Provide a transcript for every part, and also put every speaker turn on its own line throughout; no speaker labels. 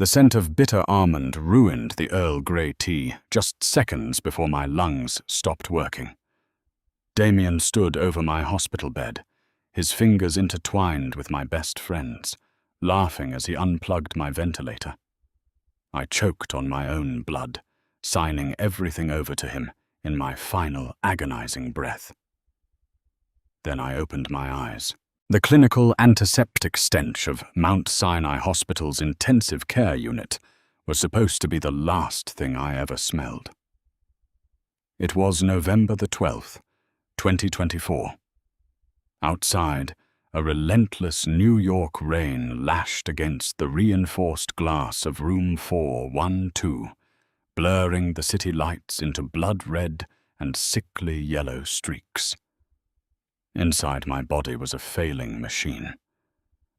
The scent of bitter almond ruined the Earl Grey tea just seconds before my lungs stopped working. Damien stood over my hospital bed, his fingers intertwined with my best friend's, laughing as he unplugged my ventilator. I choked on my own blood, signing everything over to him in my final agonizing breath. Then I opened my eyes. The clinical antiseptic stench of Mount Sinai Hospital's intensive care unit was supposed to be the last thing I ever smelled. It was November the 12th, 2024. Outside, a relentless New York rain lashed against the reinforced glass of room 412, blurring the city lights into blood-red and sickly yellow streaks. Inside my body was a failing machine.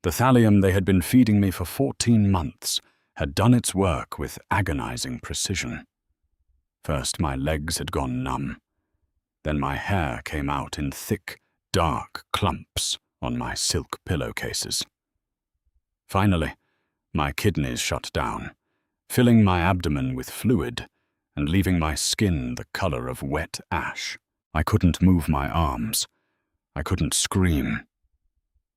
The thallium they had been feeding me for 14 months had done its work with agonizing precision. First, my legs had gone numb. Then my hair came out in thick, dark clumps on my silk pillowcases. Finally, my kidneys shut down, filling my abdomen with fluid and leaving my skin the color of wet ash. I couldn't move my arms. I couldn't scream.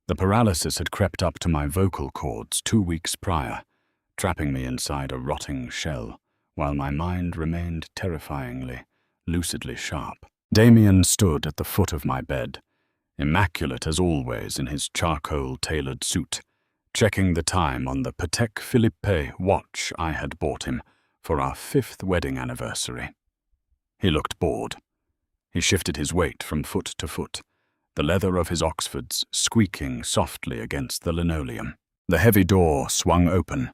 The paralysis had crept up to my vocal cords 2 weeks prior, trapping me inside a rotting shell, while my mind remained terrifyingly, lucidly sharp. Damien stood at the foot of my bed, immaculate as always in his charcoal-tailored suit, checking the time on the Patek Philippe watch I had bought him for our 5th wedding anniversary. He looked bored. He shifted his weight from foot to foot, the leather of his Oxfords squeaking softly against the linoleum. The heavy door swung open,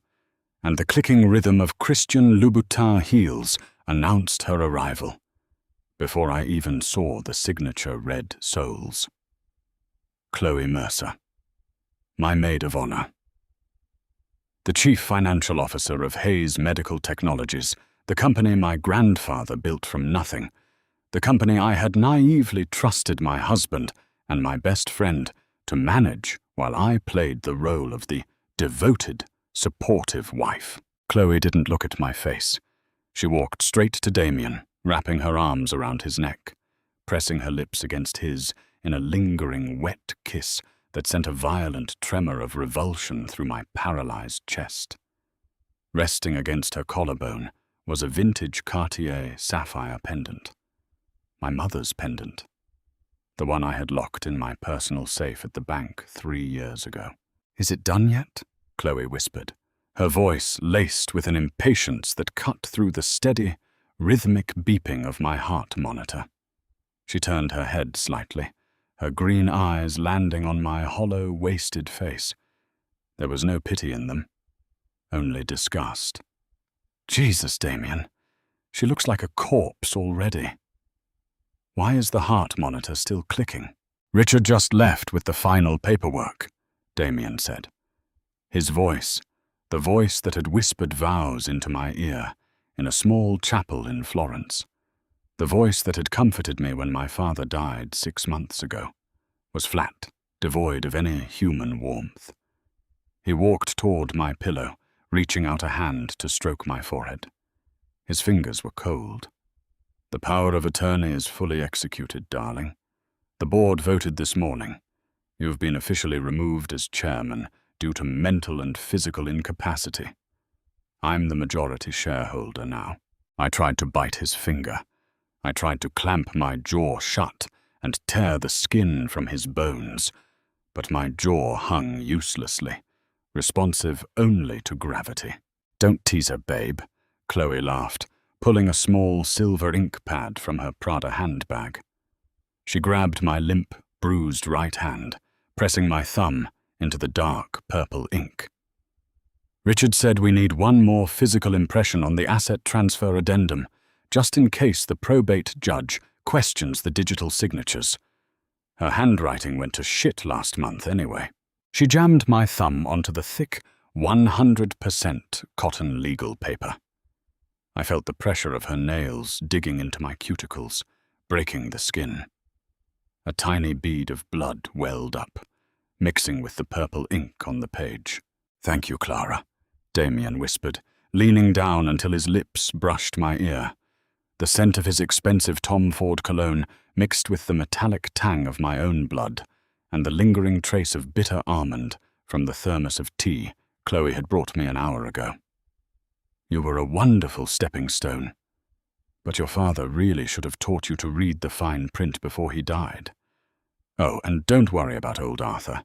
and the clicking rhythm of Christian Louboutin heels announced her arrival, before I even saw the signature red soles. Chloe Mercer, my maid of honor. The chief financial officer of Hayes Medical Technologies, the company my grandfather built from nothing, the company I had naively trusted my husband and my best friend to manage while I played the role of the devoted, supportive wife. Chloe didn't look at my face. She walked straight to Damien, wrapping her arms around his neck, pressing her lips against his in a lingering wet kiss that sent a violent tremor of revulsion through my paralyzed chest. Resting against her collarbone was a vintage Cartier sapphire pendant. My mother's pendant. The one I had locked in my personal safe at the bank 3 years ago. "Is it done yet?" Chloe whispered, her voice laced with an impatience that cut through the steady, rhythmic beeping of my heart monitor. She turned her head slightly, her green eyes landing on my hollow, wasted face. There was no pity in them, only disgust. Jesus, Damien, she looks like a corpse already. Why is the heart monitor still clicking? Richard just left with the final paperwork, Damien said. His voice, the voice that had whispered vows into my ear in a small chapel in Florence, the voice that had comforted me when my father died 6 months ago, was flat, devoid of any human warmth. He walked toward my pillow, reaching out a hand to stroke my forehead. His fingers were cold. "The power of attorney is fully executed, darling. The board voted this morning. You have been officially removed as chairman due to mental and physical incapacity. I'm the majority shareholder now." I tried to bite his finger. I tried to clamp my jaw shut and tear the skin from his bones, but my jaw hung uselessly, responsive only to gravity. "Don't tease her, babe," Chloe laughed, pulling a small silver ink pad from her Prada handbag. She grabbed my limp, bruised right hand, pressing my thumb into the dark purple ink. "Richard said we need one more physical impression on the asset transfer addendum, just in case the probate judge questions the digital signatures. Her handwriting went to shit last month anyway." She jammed my thumb onto the thick, 100% cotton legal paper. I felt the pressure of her nails digging into my cuticles, breaking the skin. A tiny bead of blood welled up, mixing with the purple ink on the page. "Thank you, Clara," Damien whispered, leaning down until his lips brushed my ear. The scent of his expensive Tom Ford cologne mixed with the metallic tang of my own blood and the lingering trace of bitter almond from the thermos of tea Chloe had brought me an hour ago. You were a wonderful stepping stone, but your father really should have taught you to read the fine print before he died. Oh, and don't worry about old Arthur.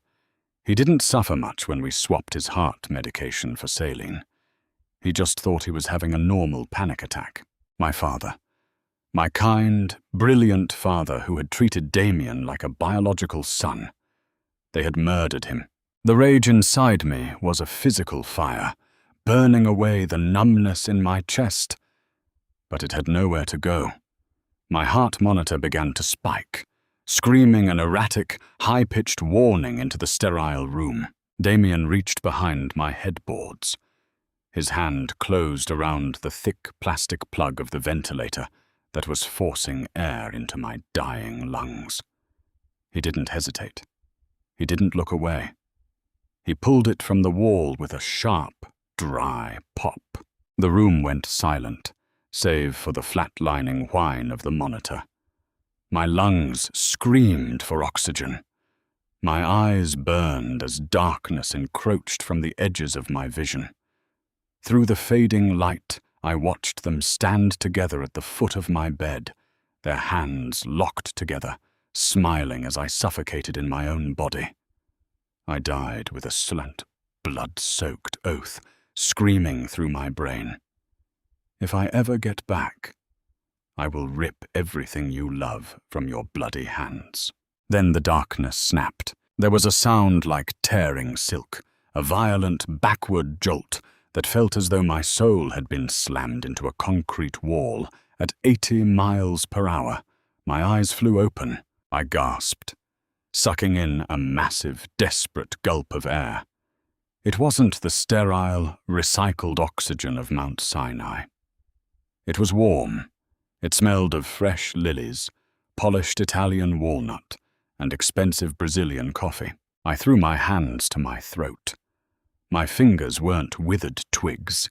He didn't suffer much when we swapped his heart medication for saline. He just thought he was having a normal panic attack. My father. My kind, brilliant father who had treated Damien like a biological son. They had murdered him. The rage inside me was a physical fire, burning away the numbness in my chest. But it had nowhere to go. My heart monitor began to spike, screaming an erratic, high-pitched warning into the sterile room. Damien reached behind my headboards. His hand closed around the thick plastic plug of the ventilator that was forcing air into my dying lungs. He didn't hesitate. He didn't look away. He pulled it from the wall with a sharp, dry pop. The room went silent, save for the flatlining whine of the monitor. My lungs screamed for oxygen. My eyes burned as darkness encroached from the edges of my vision. Through the fading light, I watched them stand together at the foot of my bed, their hands locked together, smiling as I suffocated in my own body. I died with a slant, blood-soaked oath, screaming through my brain. If I ever get back, I will rip everything you love from your bloody hands. Then the darkness snapped. There was a sound like tearing silk, a violent backward jolt that felt as though my soul had been slammed into a concrete wall at 80 miles per hour. My eyes flew open. I gasped, sucking in a massive, desperate gulp of air. It wasn't the sterile, recycled oxygen of Mount Sinai. It was warm. It smelled of fresh lilies, polished Italian walnut, and expensive Brazilian coffee. I threw my hands to my throat. My fingers weren't withered twigs.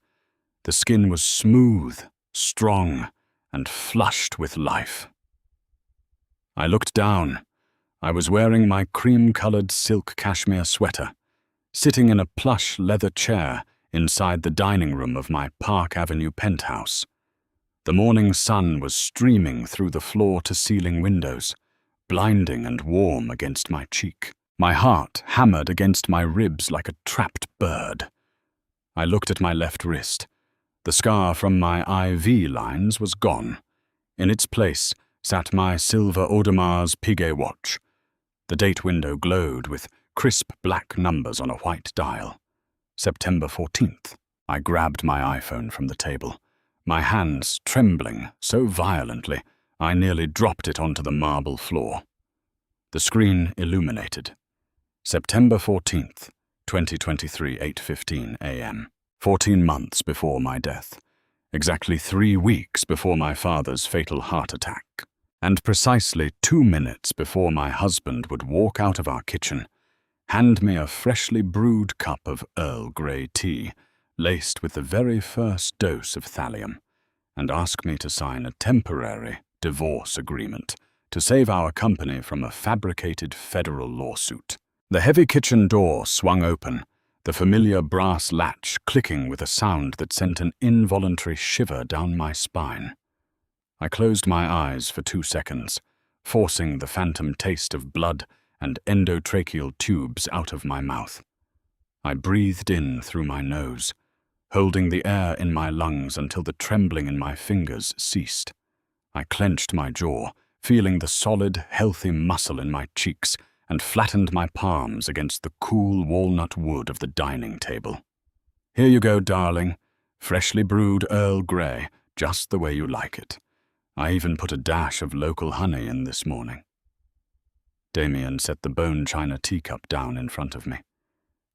The skin was smooth, strong, and flushed with life. I looked down. I was wearing my cream-colored silk cashmere sweater, sitting in a plush leather chair inside the dining room of my Park Avenue penthouse. The morning sun was streaming through the floor-to-ceiling windows, blinding and warm against my cheek. My heart hammered against my ribs like a trapped bird. I looked at my left wrist. The scar from my IV lines was gone. In its place sat my silver Audemars Piguet watch. The date window glowed with crisp black numbers on a white dial. September 14th. I grabbed my iPhone from the table, my hands trembling so violently I nearly dropped it onto the marble floor. The screen illuminated. September 14th, 2023, 8:15 a.m. 14 months before my death. Exactly 3 weeks before my father's fatal heart attack. And precisely 2 minutes before my husband would walk out of our kitchen, hand me a freshly brewed cup of Earl Grey tea, laced with the very first dose of thallium, and ask me to sign a temporary divorce agreement to save our company from a fabricated federal lawsuit. The heavy kitchen door swung open, the familiar brass latch clicking with a sound that sent an involuntary shiver down my spine. I closed my eyes for 2 seconds, forcing the phantom taste of blood and endotracheal tubes out of my mouth. I breathed in through my nose, holding the air in my lungs until the trembling in my fingers ceased. I clenched my jaw, feeling the solid, healthy muscle in my cheeks, and flattened my palms against the cool walnut wood of the dining table. Here you go, darling. Freshly brewed Earl Grey, just the way you like it. I even put a dash of local honey in this morning. Damien set the bone china teacup down in front of me.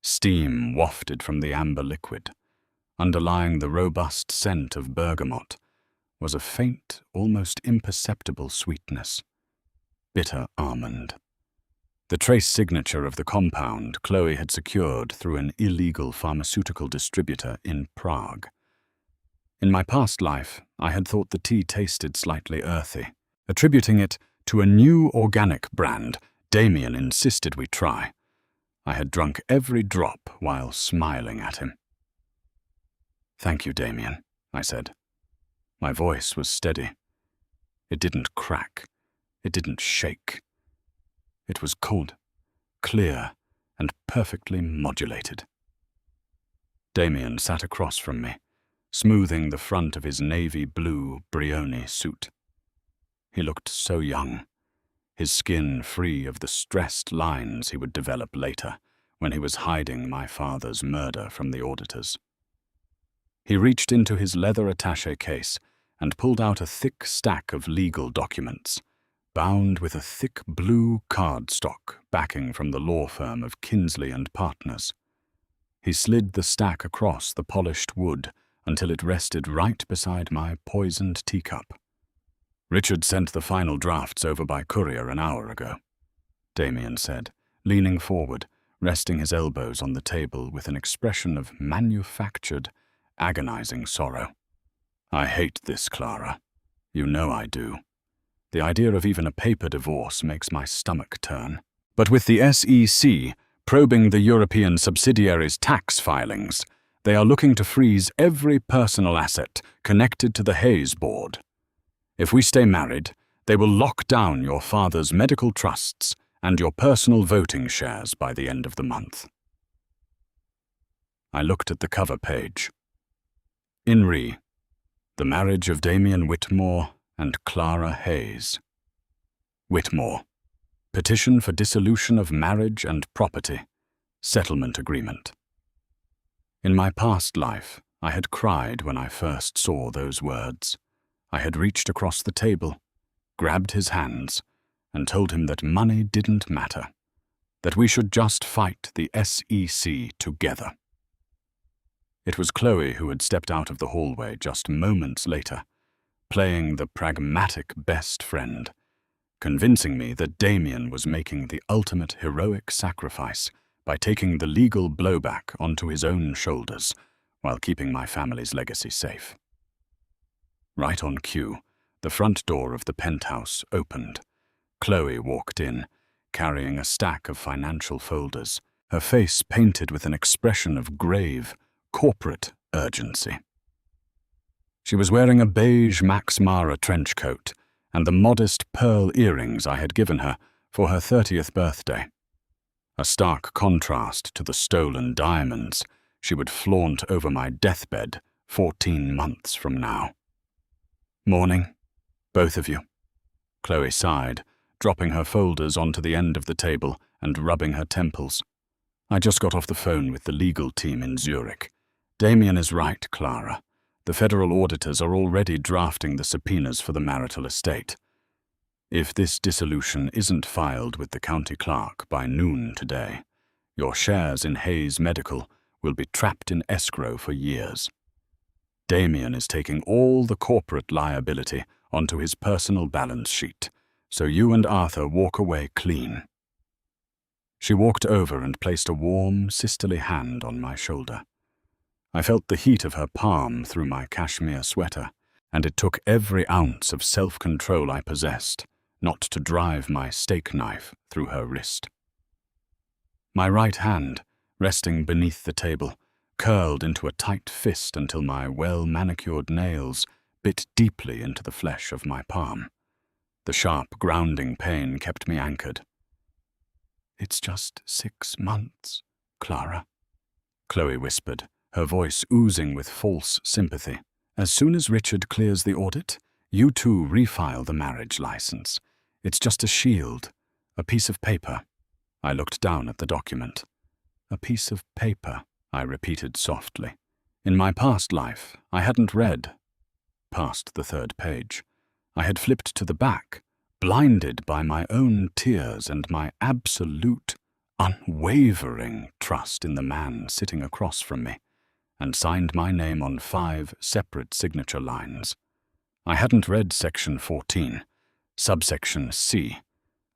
Steam wafted from the amber liquid. Underlying the robust scent of bergamot was a faint, almost imperceptible sweetness. Bitter almond. The trace signature of the compound Chloe had secured through an illegal pharmaceutical distributor in Prague. In my past life, I had thought the tea tasted slightly earthy. Attributing it to a new organic brand Damien insisted we try, I had drunk every drop while smiling at him. "Thank you, Damien," I said. My voice was steady. It didn't crack. It didn't shake. It was cold, clear, and perfectly modulated. Damien sat across from me, smoothing the front of his navy blue Brioni suit. He looked so young, his skin free of the stressed lines he would develop later when he was hiding my father's murder from the auditors. He reached into his leather attaché case and pulled out a thick stack of legal documents, bound with a thick blue cardstock backing from the law firm of Kinsley and Partners. He slid the stack across the polished wood until it rested right beside my poisoned teacup. "Richard sent the final drafts over by courier an hour ago," Damien said, leaning forward, resting his elbows on the table with an expression of manufactured, agonizing sorrow. "I hate this, Clara. You know I do. The idea of even a paper divorce makes my stomach turn. But with the SEC probing the European subsidiary's tax filings, they are looking to freeze every personal asset connected to the Hayes board. If we stay married, they will lock down your father's medical trusts and your personal voting shares by the end of the month." I looked at the cover page. In re, the marriage of Damien Whitmore and Clara Hayes. Whitmore. Petition for dissolution of marriage and property. Settlement agreement. In my past life, I had cried when I first saw those words. I had reached across the table, grabbed his hands, and told him that money didn't matter, that we should just fight the SEC together. It was Chloe who had stepped out of the hallway just moments later, playing the pragmatic best friend, convincing me that Damien was making the ultimate heroic sacrifice by taking the legal blowback onto his own shoulders while keeping my family's legacy safe. Right on cue, the front door of the penthouse opened. Chloe walked in, carrying a stack of financial folders, her face painted with an expression of grave, corporate urgency. She was wearing a beige Max Mara trench coat and the modest pearl earrings I had given her for her 30th birthday, a stark contrast to the stolen diamonds she would flaunt over my deathbed 14 months from now. "Morning, both of you," Chloe sighed, dropping her folders onto the end of the table and rubbing her temples. "I just got off the phone with the legal team in Zurich. Damien is right, Clara. The federal auditors are already drafting the subpoenas for the marital estate. If this dissolution isn't filed with the county clerk by noon today, your shares in Hayes Medical will be trapped in escrow for years. Damien is taking all the corporate liability onto his personal balance sheet, so you and Arthur walk away clean." She walked over and placed a warm, sisterly hand on my shoulder. I felt the heat of her palm through my cashmere sweater, and it took every ounce of self-control I possessed not to drive my steak knife through her wrist. My right hand, resting beneath the table, curled into a tight fist until my well-manicured nails bit deeply into the flesh of my palm. The sharp, grounding pain kept me anchored. "It's just 6 months, Clara," Chloe whispered, her voice oozing with false sympathy. "As soon as Richard clears the audit, you two refile the marriage license. It's just a shield, a piece of paper." I looked down at the document. "A piece of paper," I repeated softly. In my past life, I hadn't read past the 3rd page. I had flipped to the back, blinded by my own tears and my absolute, unwavering trust in the man sitting across from me, and signed my name on 5 separate signature lines. I hadn't read Section 14, subsection C,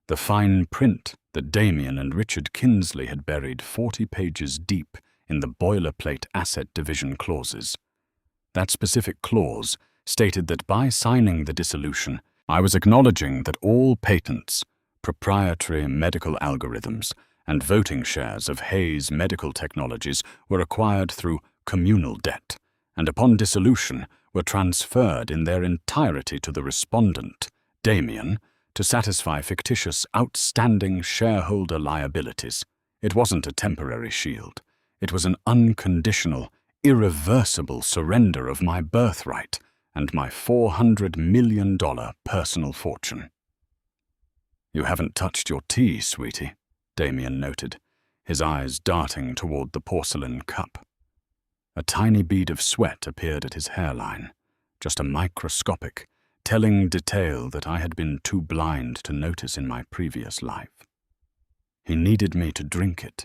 the fine print that Damien and Richard Kinsley had buried 40 pages deep in the boilerplate asset division clauses. That specific clause stated that by signing the dissolution, I was acknowledging that all patents, proprietary medical algorithms, and voting shares of Hayes Medical Technologies were acquired through communal debt, and upon dissolution were transferred in their entirety to the respondent, Damien, to satisfy fictitious outstanding shareholder liabilities. It wasn't a temporary shield. It was an unconditional, irreversible surrender of my birthright and my $400 million personal fortune. "You haven't touched your tea, sweetie," Damien noted, his eyes darting toward the porcelain cup. A tiny bead of sweat appeared at his hairline, just a microscopic, telling detail that I had been too blind to notice in my previous life. He needed me to drink it.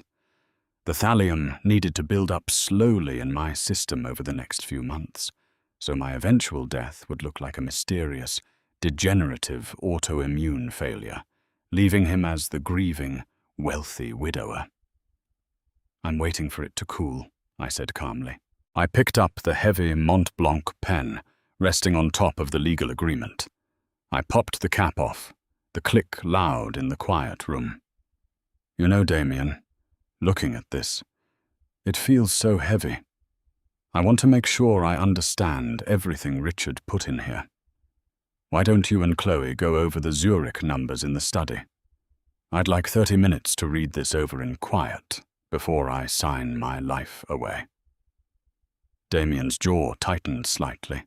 The thallium needed to build up slowly in my system over the next few months, so my eventual death would look like a mysterious, degenerative autoimmune failure, leaving him as the grieving, wealthy widower. "I'm waiting for it to cool," I said calmly. I picked up the heavy Mont Blanc pen resting on top of the legal agreement. I popped the cap off, the click loud in the quiet room. "You know, Damien, looking at this, it feels so heavy. I want to make sure I understand everything Richard put in here. Why don't you and Chloe go over the Zurich numbers in the study? I'd like 30 minutes to read this over in quiet before I sign my life away." Damien's jaw tightened slightly.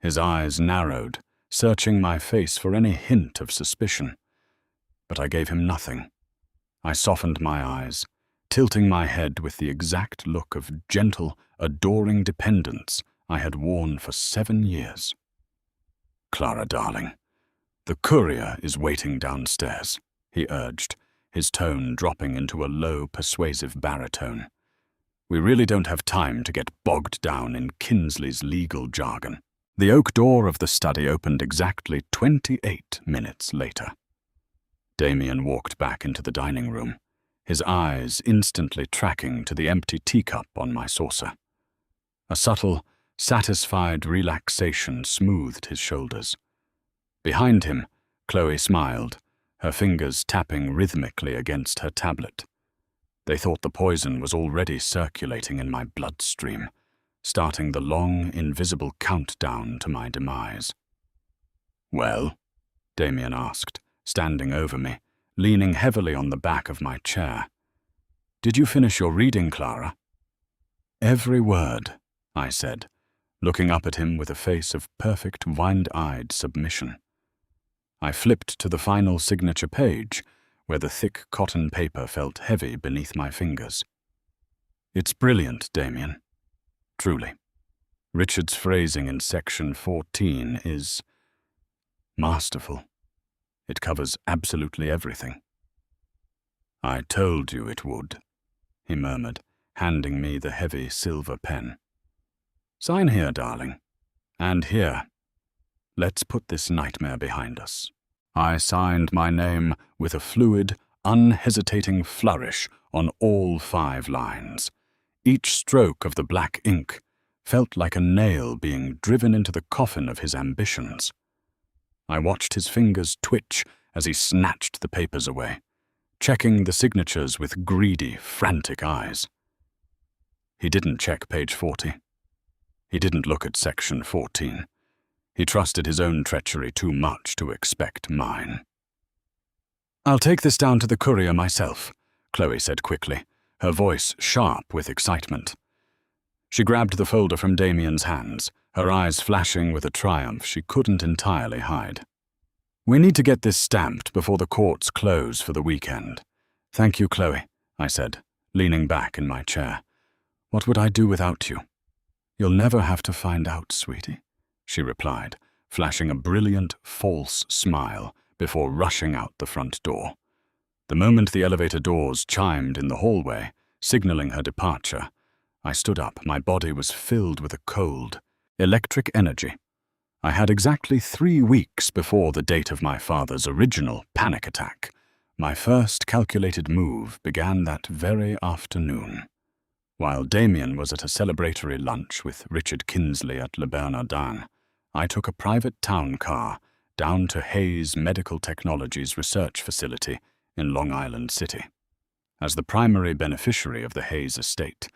His eyes narrowed, searching my face for any hint of suspicion. But I gave him nothing. I softened my eyes, tilting my head with the exact look of gentle, adoring dependence I had worn for 7 years. "Clara, darling, the courier is waiting downstairs," he urged, his tone dropping into a low, persuasive baritone. "We really don't have time to get bogged down in Kinsley's legal jargon." The oak door of the study opened exactly 28 minutes later. Damien walked back into the dining room, his eyes instantly tracking to the empty teacup on my saucer. A subtle, satisfied relaxation smoothed his shoulders. Behind him, Chloe smiled, her fingers tapping rhythmically against her tablet. They thought the poison was already circulating in my bloodstream, starting the long, invisible countdown to my demise. "Well?" Damien asked, standing over me, leaning heavily on the back of my chair. "Did you finish your reading, Clara?" "Every word," I said, looking up at him with a face of perfect wide-eyed submission. I flipped to the final signature page, where the thick cotton paper felt heavy beneath my fingers. "It's brilliant, Damien. Truly. Richard's phrasing in section 14 is masterful. It covers absolutely everything." "I told you it would," he murmured, handing me the heavy silver pen. "Sign here, darling. And here. Let's put this nightmare behind us." I signed my name with a fluid, unhesitating flourish on all 5 lines. Each stroke of the black ink felt like a nail being driven into the coffin of his ambitions. I watched his fingers twitch as he snatched the papers away, checking the signatures with greedy, frantic eyes. He didn't check page 40. He didn't look at section 14. He trusted his own treachery too much to expect mine. "I'll take this down to the courier myself," Chloe said quickly, her voice sharp with excitement. She grabbed the folder from Damien's hands, her eyes flashing with a triumph she couldn't entirely hide. "We need to get this stamped before the courts close for the weekend." "Thank you, Chloe," I said, leaning back in my chair. "What would I do without you?" "You'll never have to find out, sweetie," she replied, flashing a brilliant, false smile before rushing out the front door. The moment the elevator doors chimed in the hallway, signaling her departure, I stood up. My body was filled with a cold, electric energy. I had exactly 3 weeks before the date of my father's original panic attack, My first calculated move began that very afternoon. While Damien was at a celebratory lunch with Richard Kinsley at Le Bernardin, I took a private town car down to Hayes Medical Technologies Research Facility in Long Island City. As the primary beneficiary of the Hayes estate,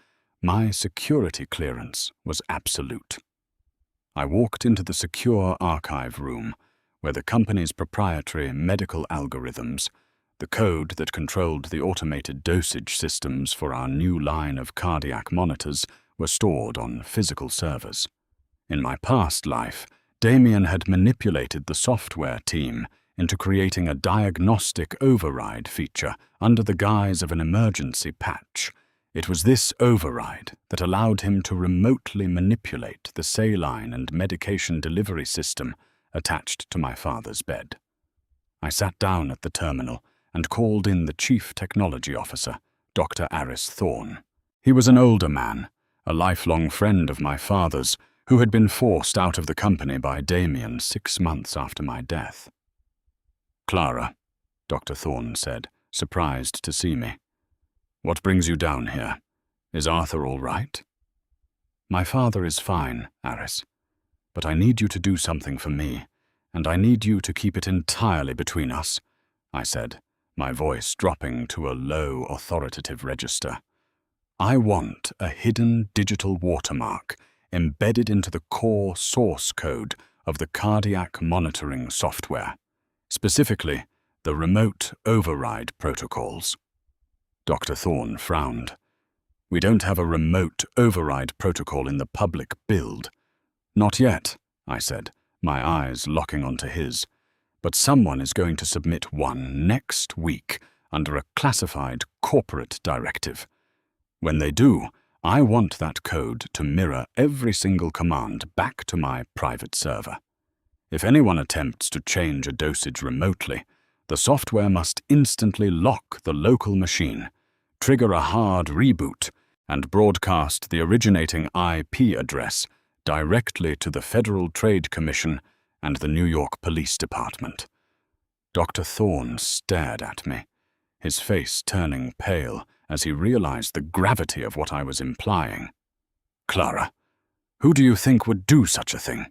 my security clearance was absolute. I walked into the secure archive room, where the company's proprietary medical algorithms, the code that controlled the automated dosage systems for our new line of cardiac monitors, were stored on physical servers. In my past life, Damien had manipulated the software team into creating a diagnostic override feature under the guise of an emergency patch. It was this override that allowed him to remotely manipulate the saline and medication delivery system attached to my father's bed. I sat down at the terminal and called in the Chief Technology Officer, Dr. Aris Thorne. He was an older man, a lifelong friend of my father's, who had been forced out of the company by Damien 6 months after my death. "Clara," Dr. Thorne said, surprised to see me. "What brings you down here? Is Arthur all right?" "My father is fine, Aris. But I need you to do something for me, and I need you to keep it entirely between us," I said, my voice dropping to a low, authoritative register. "I want a hidden digital watermark embedded into the core source code of the cardiac monitoring software, specifically the remote override protocols." Dr. Thorne frowned. "We don't have a remote override protocol in the public build." "Not yet," I said, my eyes locking onto his. "But someone is going to submit one next week under a classified corporate directive. When they do, I want that code to mirror every single command back to my private server. If anyone attempts to change a dosage remotely, the software must instantly lock the local machine, trigger a hard reboot, and broadcast the originating IP address directly to the Federal Trade Commission and the New York Police Department." Dr. Thorne stared at me, his face turning pale as he realized the gravity of what I was implying. "Clara, who do you think would do such a thing?"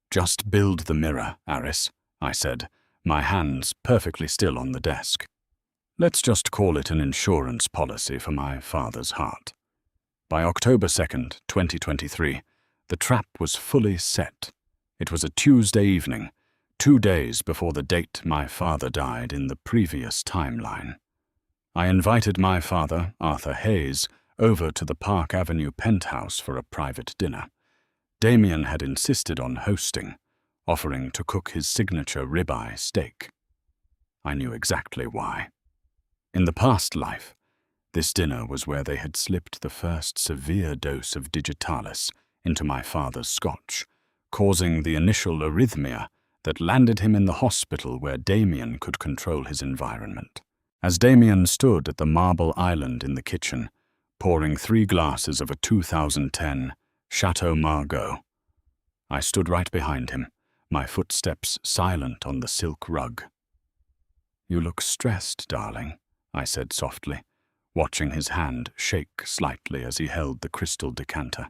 "Just build the mirror, Aris," I said, my hands perfectly still on the desk. "Let's just call it an insurance policy for my father's heart." By October 2nd, 2023, the trap was fully set. It was a Tuesday evening, 2 days before the date my father died in the previous timeline. I invited my father, Arthur Hayes, over to the Park Avenue penthouse for a private dinner. Damien had insisted on hosting, offering to cook his signature ribeye steak. I knew exactly why. In the past life, this dinner was where they had slipped the first severe dose of digitalis into my father's scotch, causing the initial arrhythmia that landed him in the hospital where Damien could control his environment. As Damien stood at the marble island in the kitchen, pouring 3 glasses of a 2010 Chateau Margaux, I stood right behind him, my footsteps silent on the silk rug. "You look stressed, darling," I said softly, watching his hand shake slightly as he held the crystal decanter.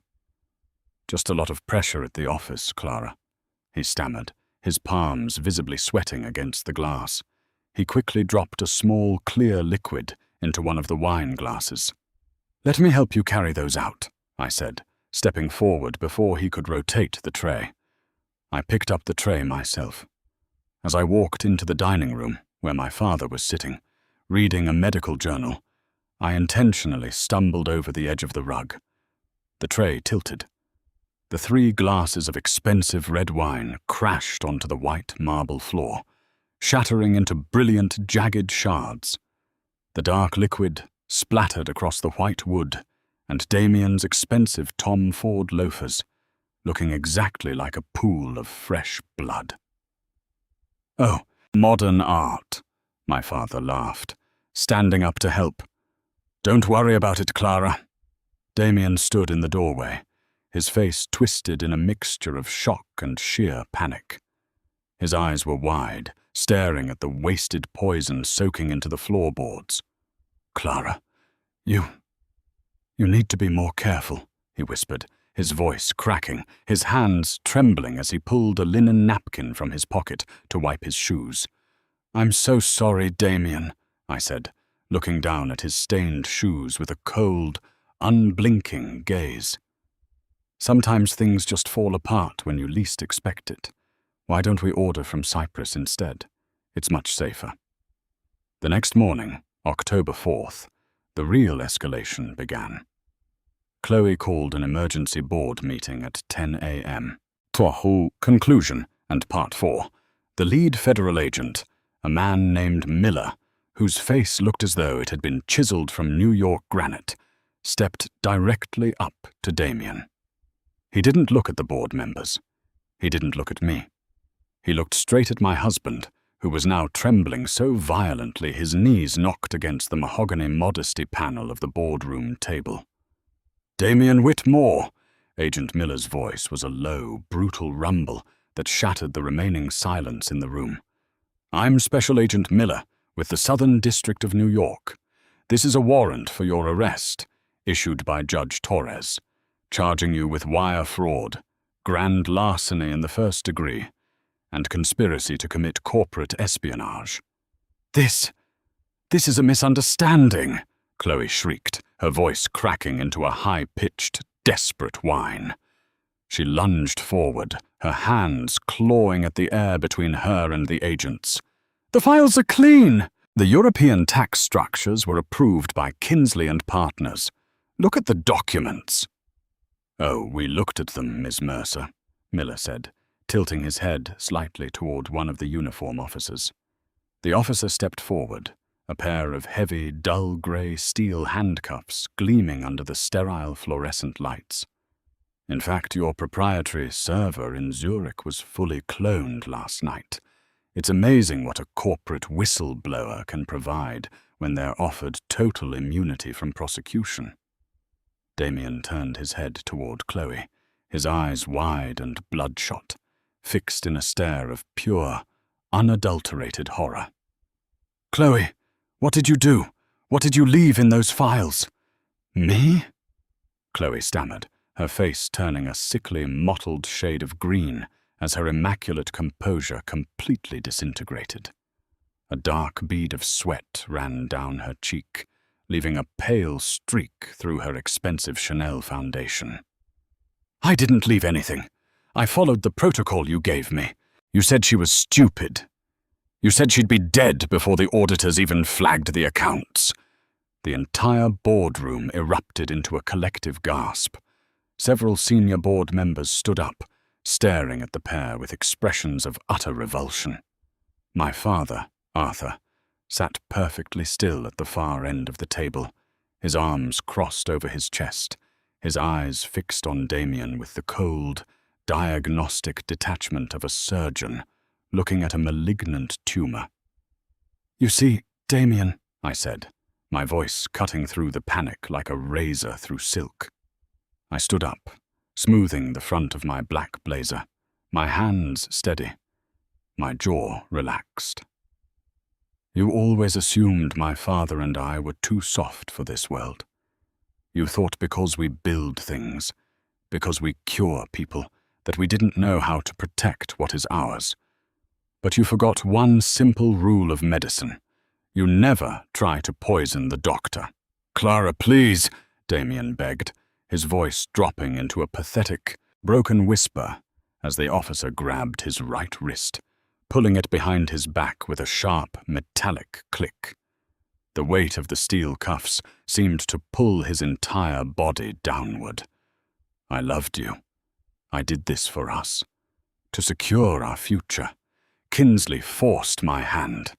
"Just a lot of pressure at the office, Clara," he stammered, his palms visibly sweating against the glass. He quickly dropped a small, clear liquid into one of the wine glasses. "Let me help you carry those out," I said, stepping forward before he could rotate the tray. I picked up the tray myself. As I walked into the dining room, where my father was sitting, reading a medical journal, I intentionally stumbled over the edge of the rug. The tray tilted. The 3 glasses of expensive red wine crashed onto the white marble floor, shattering into brilliant, jagged shards. The dark liquid splattered across the white wood and Damien's expensive Tom Ford loafers, looking exactly like a pool of fresh blood. "Oh, modern art," my father laughed, standing up to help. "Don't worry about it, Clara." Damien stood in the doorway, his face twisted in a mixture of shock and sheer panic. His eyes were wide, staring at the wasted poison soaking into the floorboards. "Clara, you need to be more careful," he whispered, his voice cracking, his hands trembling as he pulled a linen napkin from his pocket to wipe his shoes. "I'm so sorry, Damien," I said, looking down at his stained shoes with a cold, unblinking gaze. "Sometimes things just fall apart when you least expect it. Why don't we order from Cyprus instead? It's much safer." The next morning, October 4th, the real escalation began. Chloe called an emergency board meeting at 10 a.m. Conclusion and Part 4. The lead federal agent, a man named Miller, whose face looked as though it had been chiseled from New York granite, stepped directly up to Damien. He didn't look at the board members. He didn't look at me. He looked straight at my husband, who was now trembling so violently his knees knocked against the mahogany modesty panel of the boardroom table. "Damien Whitmore!" Agent Miller's voice was a low, brutal rumble that shattered the remaining silence in the room. "I'm Special Agent Miller with the Southern District of New York. This is a warrant for your arrest, issued by Judge Torres, charging you with wire fraud, grand larceny in the first degree, and conspiracy to commit corporate espionage." This is a misunderstanding," Chloe shrieked, her voice cracking into a high-pitched, desperate whine. She lunged forward, her hands clawing at the air between her and the agents. "The files are clean!" The European tax structures were approved by Kinsley and Partners. "Look at the documents." "Oh, we looked at them, Miss Mercer," Miller said, tilting his head slightly toward one of the uniform officers. The officer stepped forward, a pair of heavy, dull grey steel handcuffs gleaming under the sterile fluorescent lights. "In fact, your proprietary server in Zurich was fully cloned last night. It's amazing what a corporate whistleblower can provide when they're offered total immunity from prosecution." Damien turned his head toward Chloe, his eyes wide and bloodshot, fixed in a stare of pure, unadulterated horror. "Chloe, what did you do? What did you leave in those files?" "Me?" Chloe stammered, her face turning a sickly, mottled shade of green as her immaculate composure completely disintegrated. A dark bead of sweat ran down her cheek, leaving a pale streak through her expensive Chanel foundation. "I didn't leave anything. I followed the protocol you gave me. You said she was stupid. You said she'd be dead before the auditors even flagged the accounts." The entire boardroom erupted into a collective gasp. Several senior board members stood up, staring at the pair with expressions of utter revulsion. My father, Arthur, sat perfectly still at the far end of the table, his arms crossed over his chest, his eyes fixed on Damien with the cold, diagnostic detachment of a surgeon looking at a malignant tumor. "You see, Damien," I said, my voice cutting through the panic like a razor through silk. I stood up, smoothing the front of my black blazer, my hands steady, my jaw relaxed. "You always assumed my father and I were too soft for this world. You thought because we build things, because we cure people, that we didn't know how to protect what is ours. But you forgot one simple rule of medicine. You never try to poison the doctor." "Clara, please," Damien begged, his voice dropping into a pathetic, broken whisper as the officer grabbed his right wrist, pulling it behind his back with a sharp, metallic click. The weight of the steel cuffs seemed to pull his entire body downward. "I loved you. I did this for us. To secure our future. Kinsley forced my hand.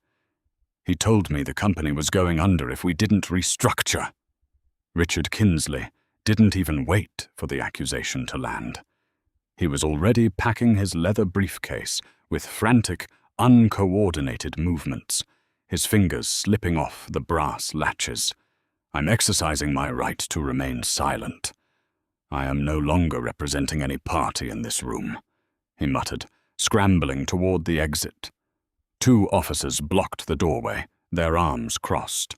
He told me the company was going under if we didn't restructure. Richard Kinsley didn't even wait for the accusation to land. He was already packing his leather briefcase with frantic, uncoordinated movements, his fingers slipping off the brass latches. I'm exercising my right to remain silent. I am no longer representing any party in this room, he muttered, scrambling toward the exit. 2 officers blocked the doorway, their arms crossed.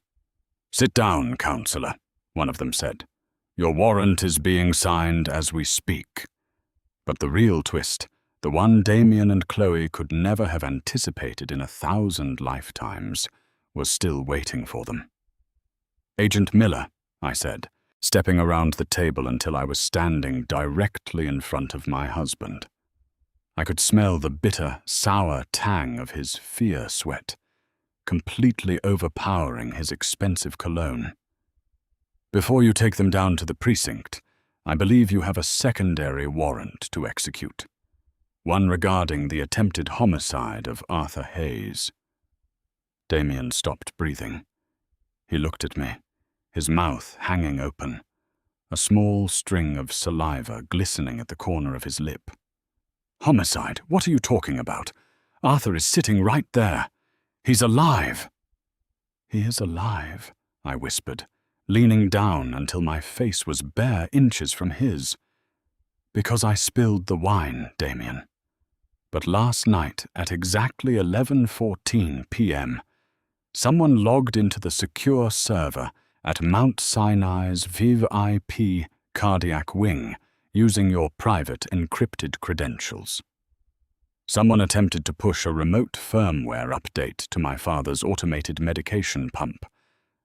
"Sit down, counselor," one of them said. "Your warrant is being signed as we speak." But the real twist, the one Damien and Chloe could never have anticipated in 1,000 lifetimes, was still waiting for them. "Agent Miller," I said, stepping around the table until I was standing directly in front of my husband. I could smell the bitter, sour tang of his fear sweat, completely overpowering his expensive cologne. "Before you take them down to the precinct, I believe you have a secondary warrant to execute. One regarding the attempted homicide of Arthur Hayes." Damien stopped breathing. He looked at me, his mouth hanging open, a small string of saliva glistening at the corner of his lip. "Homicide? What are you talking about? Arthur is sitting right there. He's alive." "He is alive," I whispered, leaning down until my face was bare inches from his. "Because I spilled the wine, Damien. But last night at exactly 11:14 p.m., someone logged into the secure server at Mount Sinai's VIP cardiac wing using your private encrypted credentials. Someone attempted to push a remote firmware update to my father's automated medication pump,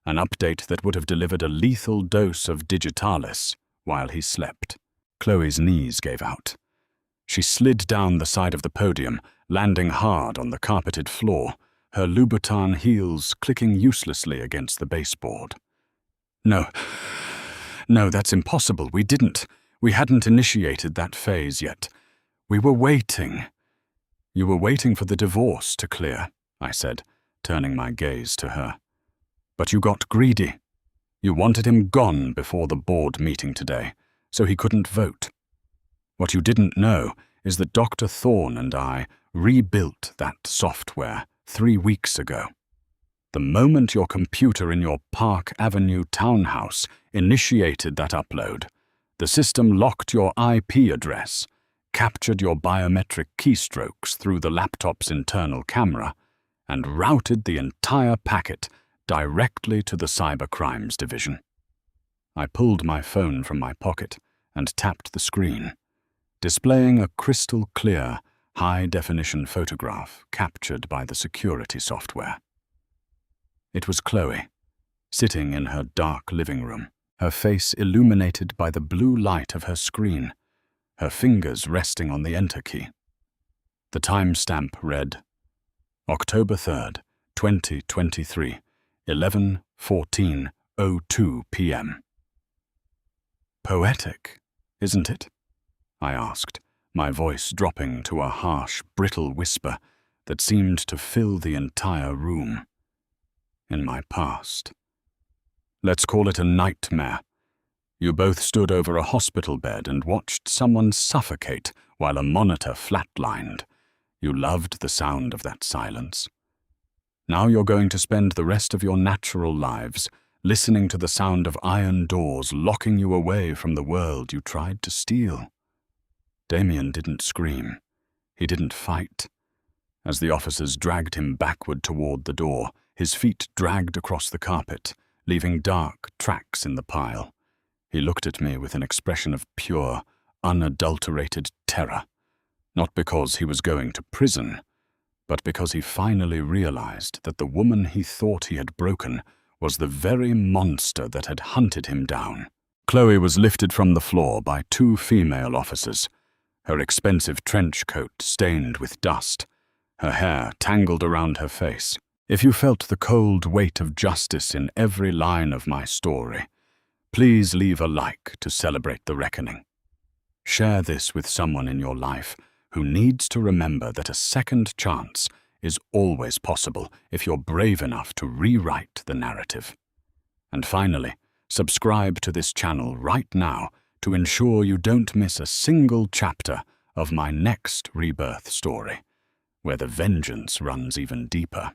an update that would have delivered a lethal dose of digitalis while he slept." Chloe's knees gave out. She slid down the side of the podium, landing hard on the carpeted floor, her Louboutin heels clicking uselessly against the baseboard. No, that's impossible. We hadn't initiated that phase yet. We were waiting." "You were waiting for the divorce to clear," I said, turning my gaze to her. "But you got greedy. You wanted him gone before the board meeting today, so he couldn't vote. What you didn't know is that Dr. Thorne and I rebuilt that software 3 weeks ago. The moment your computer in your Park Avenue townhouse initiated that upload, the system locked your IP address, captured your biometric keystrokes through the laptop's internal camera, and routed the entire packet directly to the Cybercrimes Division." I pulled my phone from my pocket and tapped the screen, displaying a crystal-clear, high-definition photograph captured by the security software. It was Chloe, sitting in her dark living room, her face illuminated by the blue light of her screen, her fingers resting on the enter key. The timestamp read, October 3rd, 2023, 11:14:02 p.m. "Poetic, isn't it?" I asked, my voice dropping to a harsh, brittle whisper that seemed to fill the entire room. In my past. "Let's call it a nightmare. You both stood over a hospital bed and watched someone suffocate while a monitor flatlined. You loved the sound of that silence. Now you're going to spend the rest of your natural lives listening to the sound of iron doors locking you away from the world you tried to steal." Damien didn't scream. He didn't fight. As the officers dragged him backward toward the door, his feet dragged across the carpet, leaving dark tracks in the pile. He looked at me with an expression of pure, unadulterated terror, not because he was going to prison, but because he finally realized that the woman he thought he had broken was the very monster that had hunted him down. Chloe was lifted from the floor by 2 female officers, her expensive trench coat stained with dust, her hair tangled around her face. If you felt the cold weight of justice in every line of my story, please leave a like to celebrate the reckoning. Share this with someone in your life who needs to remember that a second chance is always possible if you're brave enough to rewrite the narrative. And finally, subscribe to this channel right now to ensure you don't miss a single chapter of my next Rebirth story, where the vengeance runs even deeper.